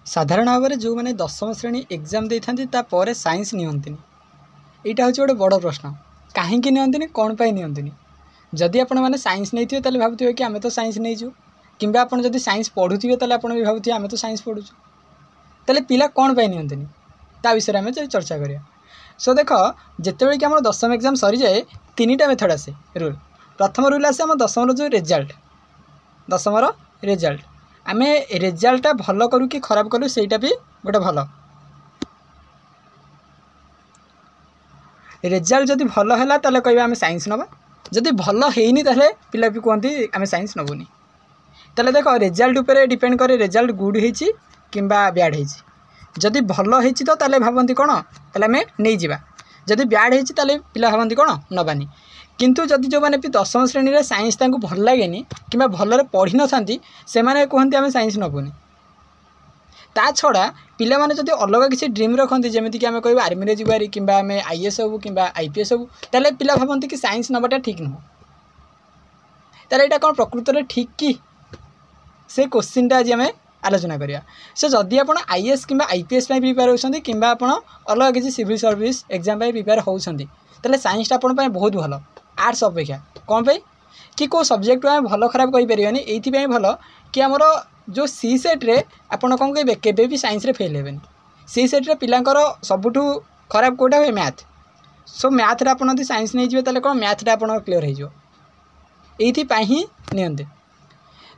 साधारण भाव में जो मैंने दशम श्रेणी एग्जाम दे था साइंस नियंतिनी यहाँ हूँ गोटे बड़ प्रश्न कहीं नियंतिनी कौन पाई नियंतिनी जदि आपण मैंने साइंस नहीं थे ताले भावुवे कि आम तो साइंस नहीं कि आपण जब साइंस पढ़ुवे ताले आपण भी भावुवे आम तो साइंस पढ़ुँ ताले पिला कौन पाई नियंतिनी ता विषय में चर्चा करिया। सो देख जितेबाला कि आम दशम एग्जाम सरी जाए तीन टा मेथड आसे रूल। प्रथम रूल आसे आम दशम जो रिजल्ट दशम रिजल्ट आम रिजल्टा भल करूँ कि खराब करूँ सेटा भी गोटे भल रिजल्ट जदि भल है ताले कहबे आम साइंस नवा जदि भल हैनी ताले पिला भी कहते आम साइंस नबुनी। ताले देख रिजल्ट उपर डिपेंड करे रिजल्ट गुड होइछि किंबा बैड होइछि जदि भल होइछि तो ताले भावंती कोन ताले आम नहीं जिबा जदि बैड होइछि ताले पिला भावंती कोन नबानी। किंतु जदि जो मैंने दशम श्रेणी में साइंस तांको भल लगे कि भल पढ़ी न था से कहते आम साइंस नबुनी। ता छड़ा पिला माने जदि अलग किसी ड्रीम रखती जमीती कि आम कह आर्मी जीवारी कि आम आईएएस हूँ कि आईपीएस हूँ ताले पिला भावती कि साइंस नबाटा ठीक नुह। ताले यहाँ कौन प्रकृत में ठीक कि से क्वेश्चनटा आज आम आलोचना करिया। सो जदि आप आईएएस कि आईपीएस प्रिपेयर होती कि अलग किसी सिविल सर्विस एग्जाम प्रिपेयर होती ताले साइंसटा आपन बहुत भल आर्ट्स अपेक्षा कौन पे कि को सब्जेक्ट आम भल खराब कहींपारे ये भल कि आमर जो सी सेट रे आपड़ कौन कहे केबे भी साइंस रे फेल हेबेनी। सी सेट रे पिलांकर सबुठू खराब कोटा हुए मैथ। सो मैथ रे आपन यदि साइंस नहीं जिवे कौन मैथ रे आपन क्लियर हो एइथिपाई ही नियंते।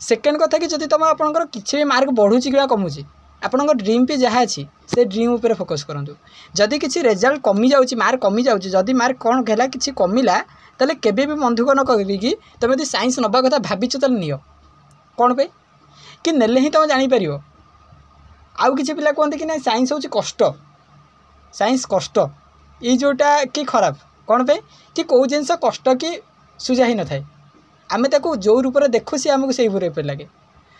सेकेंड कथा कि जदि तुम आपंकर किसी भी मार्क बढ़ुची कि कमुची आपंकर ड्रीम पे जहाँ अच्छी से ड्रीम उपर फोकस करूँ। जदि किसी रिजल्ट कमी जाऊँगी मार्क कमी जाऊँगी जदि मार्क कौन है कि कमिला ताले केबे भी मन दुख न करिकी तुम यदि साइंस नवा कथा भाविच ताले नियो कौन पे कि नेले ही तुम जापर। आउ किसी पिला कहते कि ना साइंस हूँ कष्ट साइंस कष्ट ये जोटा कि खराब कौन पे कि कौ जिनस कष्ट कि सुझा ही न थाए आम ताको जो रूप में देखु सी आमको से रूप लगे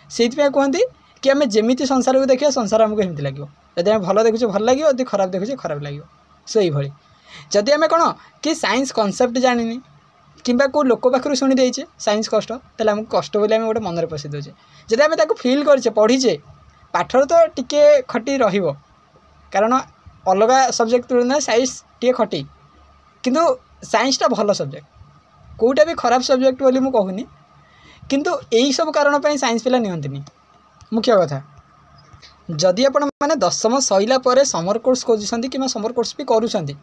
से कहते कि आम जमी संसार को देखिए संसार आमको एमती लगे जब आम भल देखुचे भल लगे यदि खराब देखुचे खराब लगे। सो ये जदि आम कौन कि साइंस कनसेप्ट जानी कि को लोक पाखर शुणी देचे साइंस कष्ट ताले आमको कष्ट बोली आम गोटे मन में पशि दे जब आम ताको फिल करचे पढ़ीचे पाठर तो टिके खटी रहिबो कारण अलग सब्जेक्ट तुलना साइंस टे खटी किंतु साइंसटा भल सब्जेक्ट कोईटा भी खराब सब्जेक्ट बोली मु कहूनी किंतु यही सब कारण पर साइंस पिला नियंतिनी। मुख्य कथा जदि आपण माने दशम सईला परे समर कोर्स खोजुछंती कि समर कोर्स भी करूछंती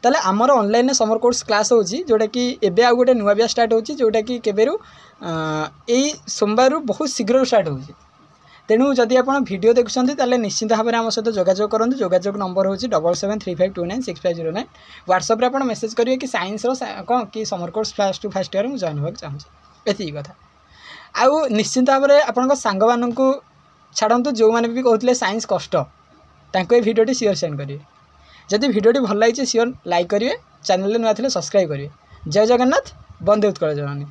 ताले आमर ऑनलाइन में समर कोर्स क्लास होची जोटा कि एबे आ गोटे नुआ बिया स्टार्ट होची जोटा कि केबेरु एई सोमवार बहुत शीघ्र स्टार्ट होची। तेणु जदि आप वीडियो देखुछंती ताले निश्चित भाव में आम सहित जोगाजोग करंतु। जोगाजोग नंबर होची 7735296509। व्हाट्सएप रे आपण मेसेज करिवे कि साइंस रो कौन कि समर कोर्स फर्स्ट ईयर में जॉइन होगा चाहूँगी एति कथा। आउ निश्चित भाव में आपण सांग मानू छाड़ू जो मैंने भी कहते साइंस कष्ट तांको ये वीडियो शेयर सेंड करेंगे। जदि वीडियो भल लगी शेयर लाइक करेंगे चैनल नुआ थे सब्सक्राइब करेंगे। जय जगन्नाथ वंदे उत्कल जननी।